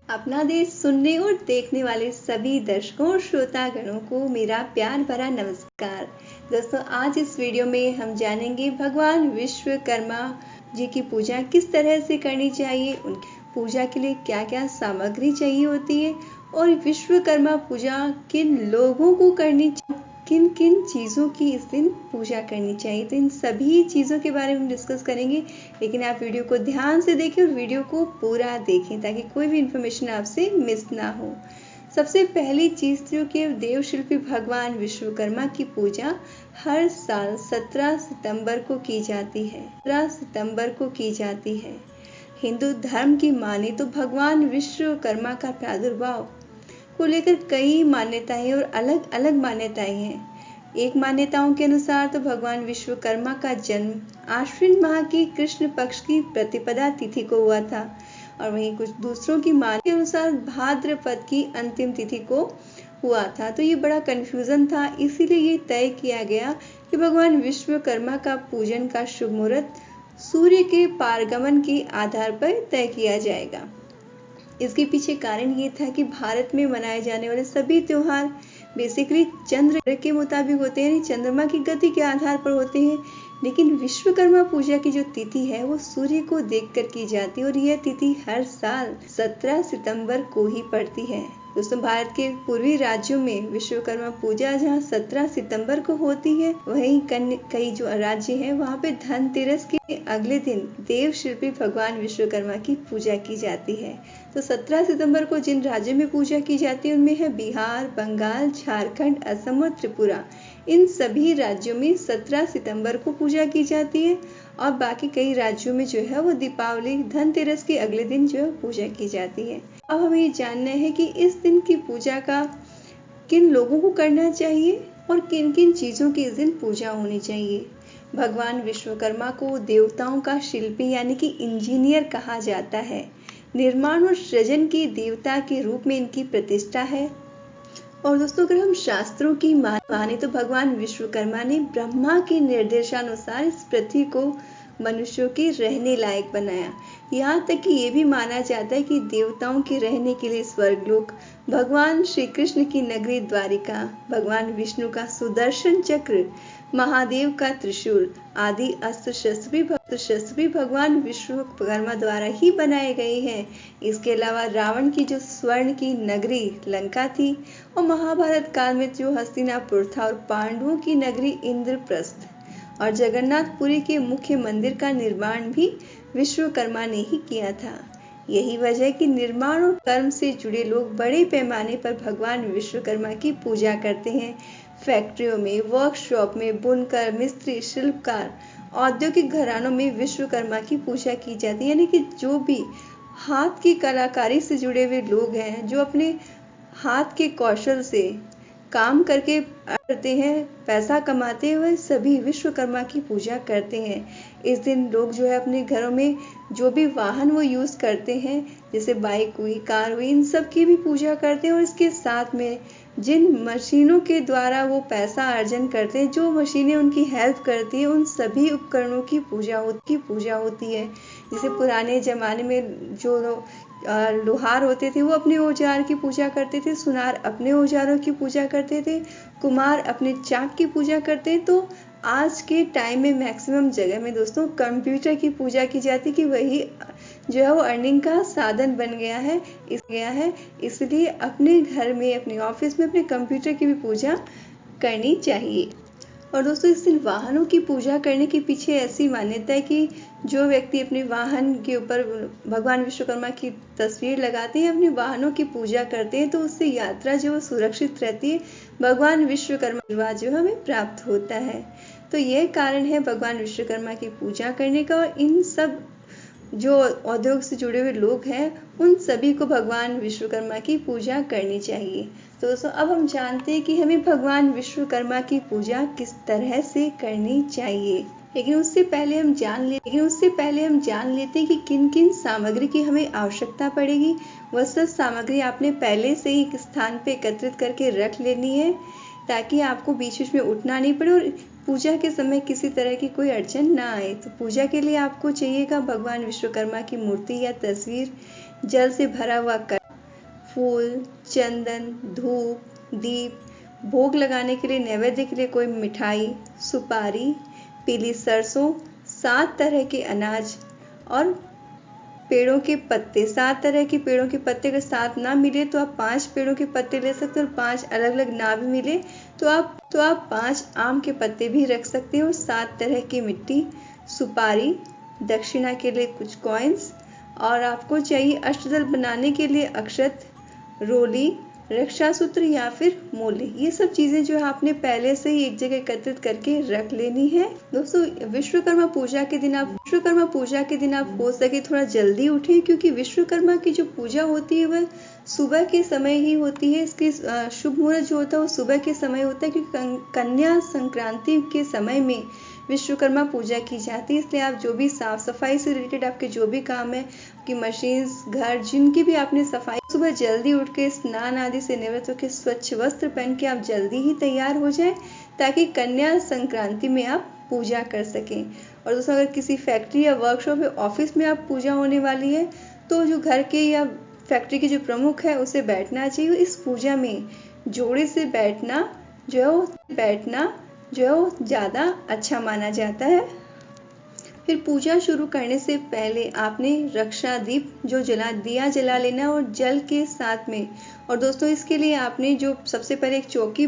अपना देश सुनने और देखने वाले सभी दर्शकों और श्रोतागणों को मेरा प्यार भरा नमस्कार। दोस्तों, आज इस वीडियो में हम जानेंगे भगवान विश्वकर्मा जी की पूजा किस तरह से करनी चाहिए, उनकी पूजा के लिए क्या क्या सामग्री चाहिए होती है और विश्वकर्मा पूजा किन लोगों को करनी चाहिए, किन किन चीज़ों की इस दिन पूजा करनी चाहिए। तो इन सभी चीज़ों के बारे में हम डिस्कस करेंगे, लेकिन आप वीडियो को ध्यान से देखें और वीडियो को पूरा देखें ताकि कोई भी इंफॉर्मेशन आपसे मिस ना हो। सबसे पहली चीज़ जो कि देवशिल्पी भगवान विश्वकर्मा की पूजा हर साल 17 सितंबर को की जाती है। 17 सितंबर को की जाती है। हिंदू धर्म की माने तो भगवान विश्वकर्मा का प्रादुर्भाव को लेकर कई मान्यताएं और अलग अलग मान्यताएं हैं। एक मान्यताओं के अनुसार तो भगवान विश्वकर्मा का जन्म आश्विन माह की कृष्ण पक्ष की प्रतिपदा तिथि को हुआ था और वहीं कुछ दूसरों की मान के अनुसार भाद्रपद की अंतिम तिथि को हुआ था। तो ये बड़ा कंफ्यूजन था, इसीलिए ये तय किया गया कि भगवान विश्वकर्मा का पूजन का शुभ मुहूर्त सूर्य के पारगमन के आधार पर तय किया जाएगा। इसके पीछे कारण ये था कि भारत में मनाए जाने वाले सभी त्योहार बेसिकली चंद्र के मुताबिक होते हैं, चंद्रमा की गति के आधार पर होते हैं, लेकिन विश्वकर्मा पूजा की जो तिथि है वो सूर्य को देखकर की जाती है और यह तिथि हर साल 17 सितंबर को ही पड़ती है। दोस्तों, भारत के पूर्वी राज्यों में विश्वकर्मा पूजा जहां 17 सितंबर को होती है, वहीं कई जो राज्य हैं वहां पे धनतेरस के अगले दिन देवशिल्पी भगवान विश्वकर्मा की पूजा की जाती है। तो 17 सितंबर को जिन राज्यों में पूजा की जाती है उनमें है बिहार, बंगाल, झारखंड, असम और त्रिपुरा। इन सभी राज्यों में 17 सितंबर को पूजा की जाती है और बाकी कई राज्यों में जो है वो दीपावली, धनतेरस के अगले दिन जो है पूजा की जाती है। अब हमें ये जानना है कि इस दिन की पूजा का किन लोगों को करना चाहिए और किन किन चीज़ों की इस दिन पूजा होनी चाहिए। भगवान विश्वकर्मा को देवताओं का शिल्पी यानी कि इंजीनियर कहा जाता है। निर्माण और सृजन की देवता के रूप में इनकी प्रतिष्ठा है। और दोस्तों, अगर हम शास्त्रों की माने तो भगवान विश्वकर्मा ने ब्रह्मा के निर्देशानुसार इस पृथ्वी को मनुष्यों के रहने लायक बनाया। यहाँ तक कि ये भी माना जाता है कि देवताओं के रहने के लिए स्वर्गलोक, भगवान श्री कृष्ण की नगरी द्वारिका, भगवान विष्णु का सुदर्शन चक्र, महादेव का त्रिशूल आदि अस्त्र शस्त्र भी भगवान विश्वकर्मा द्वारा ही बनाए गए हैं। इसके अलावा रावण की जो स्वर्ण की नगरी लंका थी और महाभारत काल में जो हस्तिनापुर था और पांडवों की नगरी इंद्रप्रस्थ और जगन्नाथपुरी के मुख्य मंदिर का निर्माण भी विश्वकर्मा ने ही किया था। यही वजह कि निर्माण और कर्म से जुड़े लोग बड़े पैमाने पर भगवान विश्वकर्मा की पूजा करते हैं। फैक्ट्रियों में, वर्कशॉप में बुनकर, मिस्त्री, शिल्पकार, औद्योगिक घरानों में विश्वकर्मा की पूजा की जाती है। यानी कि जो भी हाथ की कलाकारी से जुड़े हुए लोग हैं, जो अपने हाथ के कौशल से काम करके हैं, पैसा कमाते हुए, सभी विश्वकर्मा की पूजा करते हैं। इस दिन लोग जो है अपने घरों में जो भी वाहन वो यूज करते हैं, जैसे बाइक हुई, कार हुई, इन सब की भी पूजा करते हैं और इसके साथ में जिन मशीनों के द्वारा वो पैसा अर्जन करते हैं, जो मशीनें उनकी हेल्प करती है, उन सभी उपकरणों की पूजा होती है। जैसे पुराने जमाने में जो लोहार होते थे वो अपने औजार की पूजा करते थे, सुनार अपने औजारों की पूजा करते थे, कुम्हार अपने चाक की पूजा करते। तो आज के टाइम में मैक्सिमम जगह में दोस्तों कंप्यूटर की पूजा की जाती कि वही जो है वो अर्निंग का साधन बन गया है। इसलिए अपने घर में, अपने ऑफिस में अपने कंप्यूटर की भी पूजा करनी चाहिए। और दोस्तों, इस दिन वाहनों की पूजा करने के पीछे ऐसी मान्यता है कि जो व्यक्ति अपने वाहन के ऊपर भगवान विश्वकर्मा की तस्वीर लगाते हैं, अपने वाहनों की पूजा करते हैं, तो उससे यात्रा जो सुरक्षित रहती है, भगवान विश्वकर्मा आशीर्वाद जो हमें प्राप्त होता है। तो यह कारण है भगवान विश्वकर्मा की पूजा करने का। और इन सब जो उद्योग से जुड़े हुए लोग हैं, उन सभी को भगवान विश्वकर्मा की पूजा करनी चाहिए। तो दोस्तों, अब हम जानते हैं कि हमें भगवान विश्वकर्मा की पूजा किस तरह से करनी चाहिए। लेकिन उससे पहले हम जान लेते हैं कि किन किन सामग्री की हमें आवश्यकता पड़ेगी। वह सब सामग्री आपने पहले से ही एक स्थान पे एकत्रित करके रख लेनी है ताकि आपको बीच बीच में उठना नहीं पड़े और पूजा के समय किसी तरह की कोई अड़चन ना आए। तो पूजा के लिए आपको चाहिएगा भगवान विश्वकर्मा की मूर्ति या तस्वीर, जल से भरा हुआ कलश, फूल, चंदन, धूप, दीप, भोग लगाने के लिए, नैवेद्य के लिए कोई मिठाई, सुपारी, पीली सरसों, 7 तरह के अनाज और पेड़ों के पत्ते। 7 तरह के पेड़ों के पत्ते अगर 7 ना मिले तो आप 5 पेड़ों के पत्ते ले सकते हो, और 5 अलग अलग ना भी मिले तो आप 5 आम के पत्ते भी रख सकते हो। 7 तरह की मिट्टी, सुपारी, दक्षिणा के लिए कुछ कॉइन्स, और आपको चाहिए अष्टदल बनाने के लिए अक्षत, रोली, रक्षा सूत्र या फिर मोले। ये सब चीजें जो है आपने पहले से ही एक जगह एकत्रित करके रख लेनी है। दोस्तों, विश्वकर्मा पूजा के दिन आप हो सके थोड़ा जल्दी उठें, क्योंकि विश्वकर्मा की जो पूजा होती है वह सुबह के समय ही होती है। इसकी शुभ मुहूर्त जो होता है वो सुबह के समय होता है, क्योंकि कन्या संक्रांति के समय में विश्वकर्मा पूजा की जाती है। इसलिए आप जो भी साफ सफाई से रिलेटेड आपके जो भी काम है कि मशीन्स, घर, जिनकी भी आपने सफाई, सुबह जल्दी उठ के स्नान आदि से निवृत्त होकर स्वच्छ वस्त्र पहन के आप जल्दी ही तैयार हो जाएं, ताकि कन्या संक्रांति में आप पूजा कर सकें। और दोस्तों, अगर किसी फैक्ट्री या वर्कशॉप या ऑफिस में आप पूजा होने वाली है तो जो घर के या फैक्ट्री के जो प्रमुख है उसे बैठना चाहिए। इस पूजा में जोड़े से बैठना जो है वो ज़्यादा अच्छा माना जाता है। फिर पूजा शुरू करने से पहले आपने रक्षा दीप जो दिया जला लेना और जल के साथ में। और दोस्तों, इसके लिए आपने जो सबसे पहले एक चौकी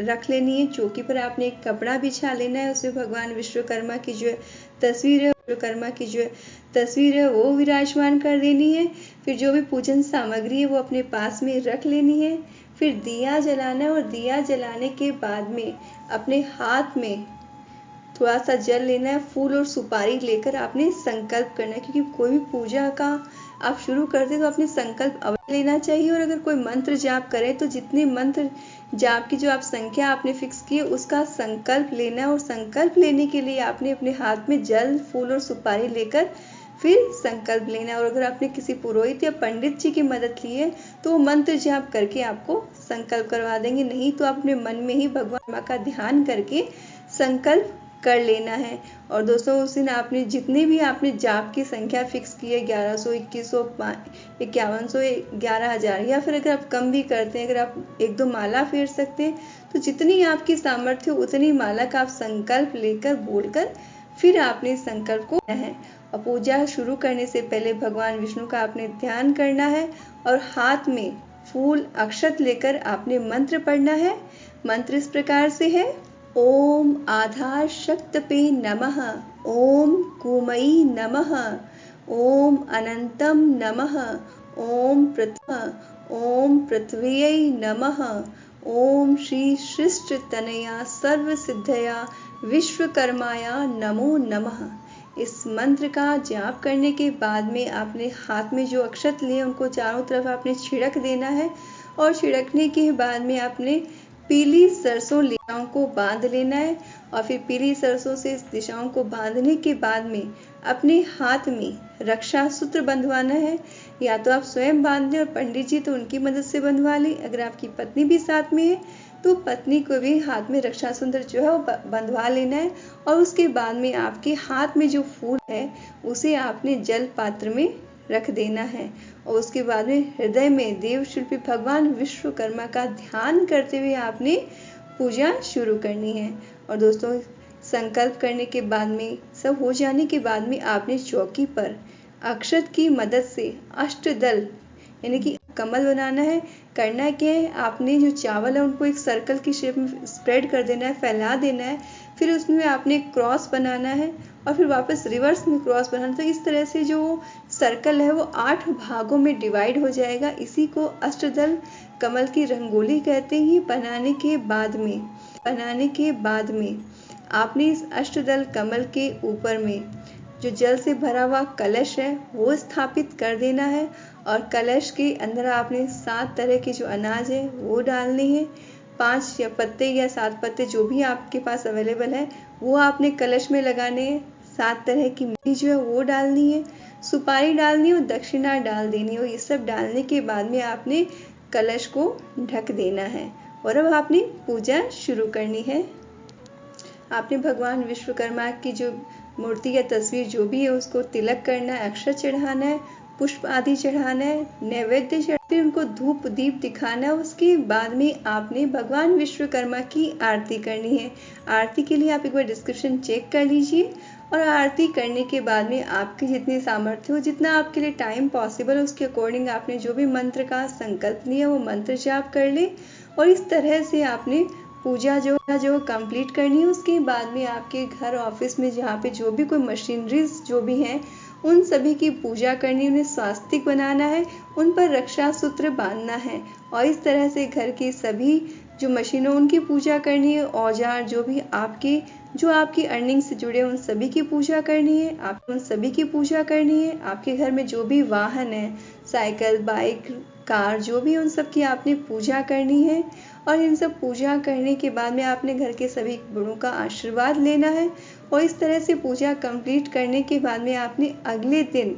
रख लेनी है। चौकी पर आपने एक कपड़ा बिछा लेना है, उसमें भगवान विश्वकर्मा की जो तस्वीर है वो विराजमान कर देनी है। फिर जो भी पूजन सामग्री है वो अपने पास में रख लेनी है। फिर दिया जलाना है, और दिया जलाने के बाद में अपने हाथ में थोड़ा सा जल लेना है, फूल और सुपारी लेकर आपने संकल्प करना है, क्योंकि कोई भी पूजा का आप शुरू करते तो अपने संकल्प अवश्य लेना चाहिए। और अगर कोई मंत्र जाप करें तो जितने मंत्र जाप की जो आप संख्या आपने फिक्स की है उसका संकल्प लेना है, और संकल्प लेने के लिए आपने अपने हाथ में जल, फूल और सुपारी लेकर फिर संकल्प लेना है। और अगर आपने किसी पुरोहित या पंडित जी की मदद ली है तो वो मंत्र जाप करके आपको संकल्प करवा देंगे, नहीं तो आप अपने मन में ही भगवान माँ का ध्यान करके संकल्प कर लेना है। और दोस्तों, उस दिन आपने जितने भी आपने जाप की संख्या फिक्स की है 1100, 2100, 5100, 11000, या फिर अगर आप कम भी करते हैं, अगर आप 1-2 माला फेर सकते हैं तो जितनी आपकी सामर्थ्य हो उतनी माला का आप संकल्प लेकर बोलकर फिर आपने संकल्प को है। और पूजा शुरू करने से पहले भगवान विष्णु का आपने ध्यान करना है, और हाथ में फूल, अक्षत लेकर आपने मंत्र पढ़ना है। मंत्र इस प्रकार से है: ओम आधार शक्तपे नमः, ओम कुमयी नमः, ओम अनंतम नमः, ओम पृथ्व्यै नमः, ओम श्री सृष्ट तनया सर्व सिद्धया विश्वकर्माया नमो नमः। इस मंत्र का जाप करने के बाद में आपने हाथ में जो अक्षत लिए उनको चारों तरफ आपने छिड़क देना है, और छिड़कने के बाद में आपने पीली सरसों दिशाओं को बांध लेना है। और फिर पीली सरसों से इस दिशाओं को बांधने के बाद में अपने हाथ में रक्षा सूत्र बंधवाना है। या तो आप स्वयं बांध लें, और पंडित जी तो उनकी मदद से बंधवा लें। अगर आपकी पत्नी भी साथ में है तो पत्नी को भी हाथ में रक्षा सूत्र जो है वो बंधवा लेना है। और उसके बाद में आपके हाथ में जो फूल है उसे आपने जल पात्र में रख देना है, और उसके बाद में हृदय में देव शिल्पी भगवान विश्वकर्मा का ध्यान करते हुए आपने पूजा शुरू करनी है। और दोस्तों, संकल्प करने के बाद में, सब हो जाने के बाद में आपने चौकी पर अक्षत की मदद से अष्टदल यानी कि कमल बनाना है। करना क्या है, आपने जो चावल है उनको एक सर्कल की शेप में स्प्रेड कर देना है, फैला देना है। फिर उसमें आपने क्रॉस बनाना है, और फिर वापस रिवर्स में क्रॉस बनाना है। तो इस तरह से जो सर्कल है वो 8 भागों में डिवाइड हो जाएगा। इसी को अष्टदल कमल की रंगोली कहते हैं। बनाने के बाद में आपने इस अष्टदल कमल के ऊपर में जो जल से भरा हुआ कलश है वो स्थापित कर देना है, और कलश के अंदर आपने 7 तरह के जो अनाज है वो डालने हैं। 5 या पत्ते या 7 पत्ते जो भी आपके पास अवेलेबल है वो आपने कलश में लगाने हैं। 7 तरह की मिट्टी जो है वो डालनी है, सुपारी डालनी है और दक्षिणा डाल देनी है। और ये सब डालने के बाद में आपने कलश को ढक देना है, और अब आपने पूजा शुरू करनी है। आपने भगवान विश्वकर्मा की जो मूर्ति या तस्वीर जो भी है उसको तिलक करना है, अक्षत चढ़ाना है, पुष्प आदि चढ़ाना है, नैवेद्य चढ़ा, फिर उनको धूप दीप दिखाना है। उसके बाद में आपने भगवान विश्वकर्मा की आरती करनी है। आरती के लिए आप एक बार डिस्क्रिप्शन चेक कर लीजिए, और आरती करने के बाद में आपकी जितनी सामर्थ्य हो, जितना आपके लिए टाइम पॉसिबल है, उसके अकॉर्डिंग आपने जो भी मंत्र का संकल्प लिया वो मंत्र जाप कर ले। और इस तरह से आपने पूजा जो कंप्लीट करनी है। उसके बाद में आपके घर ऑफिस में जहाँ पे जो भी कोई मशीनरीज जो भी हैं, उन सभी की पूजा करनी, उन्हें स्वास्तिक बनाना है, उन पर रक्षा सूत्र बांधना है। और इस तरह से घर की सभी जो मशीनों उनकी पूजा करनी है। औजार जो भी आपकी अर्निंग से जुड़े उन सभी की पूजा करनी है। आपको उन सभी की पूजा करनी है। आपके घर में जो भी वाहन है, साइकिल, बाइक, कार, जो भी उन सब की आपने पूजा करनी है। और इन सब पूजा करने के बाद में आपने घर के सभी बड़ों का आशीर्वाद लेना है। और इस तरह से पूजा कंप्लीट करने के बाद में आपने अगले दिन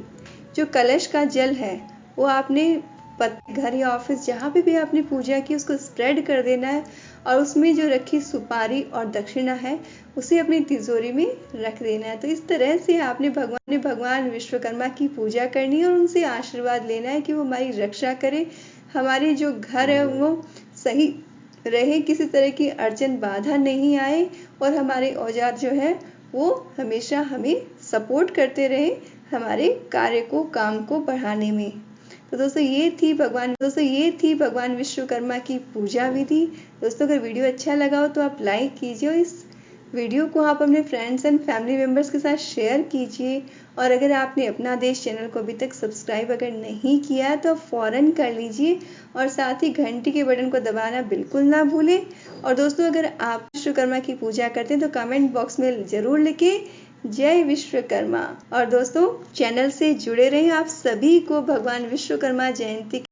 जो कलश का जल है वो आपने घर या ऑफिस जहाँ पे भी आपने पूजा की उसको स्प्रेड कर देना है। और उसमें जो रखी सुपारी और दक्षिणा है उसे अपनी तिजोरी में रख देना है। तो इस तरह से आपने भगवान विश्वकर्मा की पूजा करनी है और उनसे आशीर्वाद लेना है कि वो हमारी रक्षा करे, हमारी जो घर है वो सही रहे, किसी तरह की अड़चन बाधा नहीं आए, और हमारे औजार जो है वो हमेशा हमें सपोर्ट करते रहे हमारे कार्य को, काम को बढ़ाने में। तो दोस्तों ये थी भगवान विश्वकर्मा की पूजा विधि। दोस्तों अगर वीडियो अच्छा लगा हो तो आप लाइक कीजिए, और इस वीडियो को आप अपने फ्रेंड्स एंड फैमिली मेम्बर्स के साथ शेयर कीजिए। और अगर आपने अपना देश चैनल को अभी तक सब्सक्राइब अगर नहीं किया है तो आप फौरन कर लीजिए, और साथ ही घंटी के बटन को दबाना बिल्कुल ना भूलें। और दोस्तों अगर आप विश्वकर्मा की पूजा करते हैं तो कमेंट बॉक्स में जरूर लिखें जय विश्वकर्मा। और दोस्तों चैनल से जुड़े रहें। आप सभी को भगवान विश्वकर्मा जयंती